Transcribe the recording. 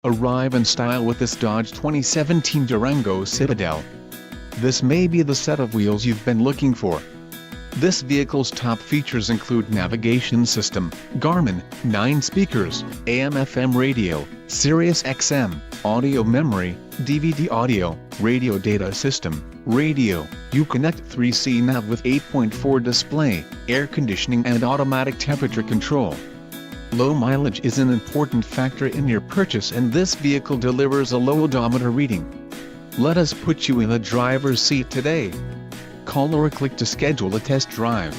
Arrive in style with this Dodge 2017 Durango Citadel. This may be the set of wheels you've been looking for. This vehicle's top features include navigation system, Garmin, 9 speakers, AM/FM radio, Sirius XM, audio memory, DVD audio, radio data system, radio, Uconnect 3C nav with 8.4 display, air conditioning and automatic temperature control. Low mileage is an important factor in your purchase, and this vehicle delivers a low odometer reading. Let us put you in the driver's seat today. Call or click to schedule a test drive.